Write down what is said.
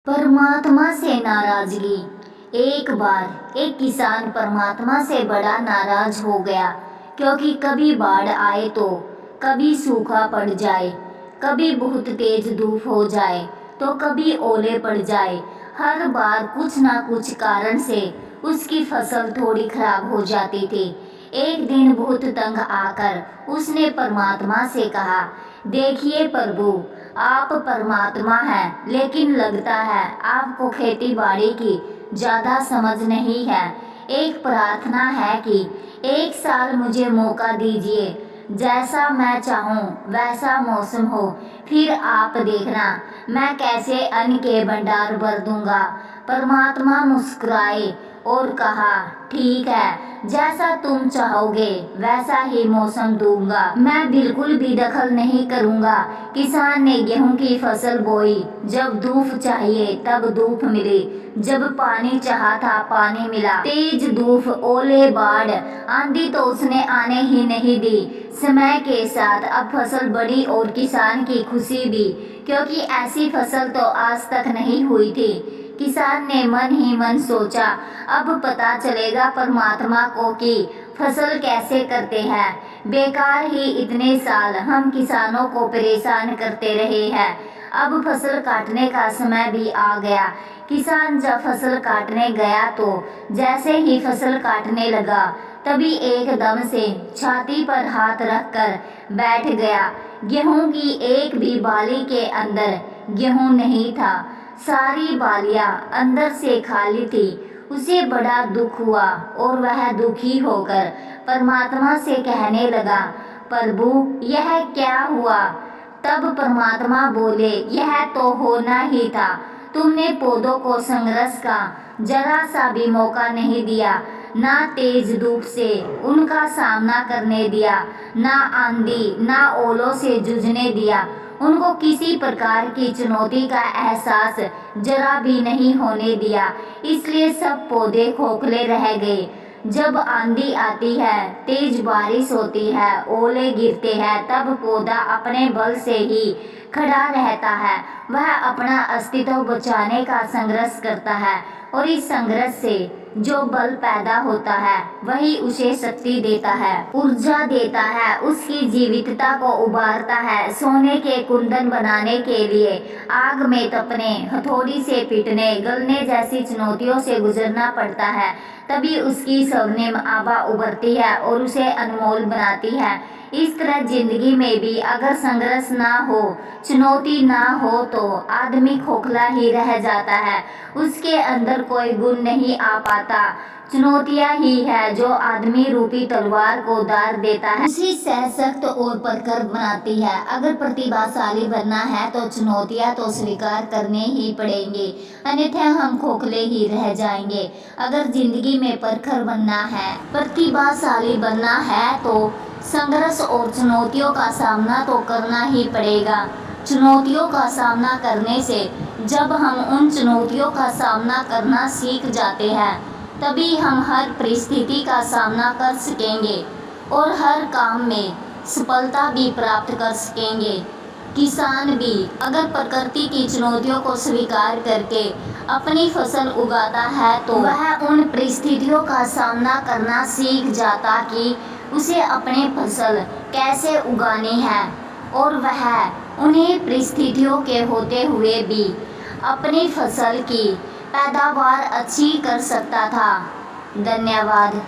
परमात्मा से नाराजगी। एक बार एक किसान परमात्मा से बड़ा नाराज हो गया, क्योंकि कभी बाढ़ आए तो कभी सूखा पड़ जाए, कभी बहुत तेज धूप हो जाए तो कभी ओले पड़ जाए। हर बार कुछ ना कुछ कारण से उसकी फसल थोड़ी खराब हो जाती थी। एक दिन बहुत तंग आकर उसने परमात्मा से कहा, देखिए प्रभु, आप परमात्मा हैं, लेकिन लगता है आपको खेती बाड़ी की ज़्यादा समझ नहीं है। एक प्रार्थना है कि एक साल मुझे मौका दीजिए, जैसा मैं चाहूँ वैसा मौसम हो, फिर आप देखना मैं कैसे अन्न के भंडार भर दूंगा। परमात्मा मुस्कुराए और कहा, ठीक है, जैसा तुम चाहोगे वैसा ही मौसम दूंगा, मैं बिल्कुल भी दखल नहीं करूंगा। किसान ने गेहूं की फसल बोई। जब धूप चाहिए तब धूप मिली, जब पानी चाहा था पानी मिला। तेज धूप, ओले, बाढ़, आंधी तो उसने आने ही नहीं दी। समय के साथ अब फसल बड़ी और किसान की खुशी भी, क्योंकि ऐसी फसल तो आज तक नहीं हुई थी। किसान ने मन ही मन सोचा, अब पता चलेगा परमात्मा को कि फसल कैसे करते हैं। बेकार ही इतने साल हम किसानों को परेशान करते रहे हैं। अब फसल काटने का समय भी आ गया। किसान जब फसल काटने गया तो जैसे ही फसल काटने लगा, तभी एकदम से छाती पर हाथ रखकर बैठ गया। गेहूं की एक भी बाली के अंदर गेहूं नहीं था, सारी बालियां अंदर से खाली थी। उसे बड़ा दुख हुआ और वह दुखी होकर परमात्मा से कहने लगा, प्रभु, यह क्या हुआ? तब परमात्मा बोले, यह तो होना ही था। तुमने पौधों को संघर्ष का जरा सा भी मौका नहीं दिया, ना तेज धूप से उनका सामना करने दिया, ना आंधी ना ओलों से जूझने दिया। उनको किसी प्रकार की चुनौती का एहसास जरा भी नहीं होने दिया, इसलिए सब पौधे खोखले रह गए। जब आंधी आती है, तेज बारिश होती है, ओले गिरते हैं, तब पौधा अपने बल से ही खड़ा रहता है। वह अपना अस्तित्व बचाने का संघर्ष करता है, और इस संघर्ष से जो बल पैदा होता है वही उसे शक्ति देता है, ऊर्जा देता है, उसकी जीवितता को उभारता है। सोने के कुंदन बनाने के लिए आग में तपने, हथौड़ी से पीटने, गलने जैसी चुनौतियों से गुजरना पड़ता है, तभी उसकी स्वर्णिम आभा उभरती है और उसे अनमोल बनाती है। इस तरह जिंदगी में भी अगर संघर्ष ना हो, चुनौती ना हो, तो आदमी खोखला ही रह जाता है, उसके अंदर कोई गुण नहीं आ पाता। चुनौतियाँ ही है जो आदमी रूपी तलवार को दार देता है, उसे सशक्त और प्रखर बनाती है। अगर प्रतिभाशाली बनना है तो चुनौतियाँ तो स्वीकार करने ही पड़ेंगे, अन्यथा हम खोखले ही रह जाएंगे। अगर जिंदगी में प्रखर बनना है, प्रतिभाशाली बनना है, तो संघर्ष और चुनौतियों का सामना तो करना ही पड़ेगा। चुनौतियों का सामना करने से जब हम उन चुनौतियों का सामना करना सीख जाते हैं, तभी हम हर परिस्थिति का सामना कर सकेंगे और हर काम में सफलता भी प्राप्त कर सकेंगे। किसान भी अगर प्रकृति की चुनौतियों को स्वीकार करके अपनी फसल उगाता है, तो वह उन परिस्थितियों का सामना करना सीख जाता कि उसे अपने फसल कैसे उगानी है, और वह उन्हीं परिस्थितियों के होते हुए भी अपनी फसल की पैदावार अच्छी कर सकता था। धन्यवाद।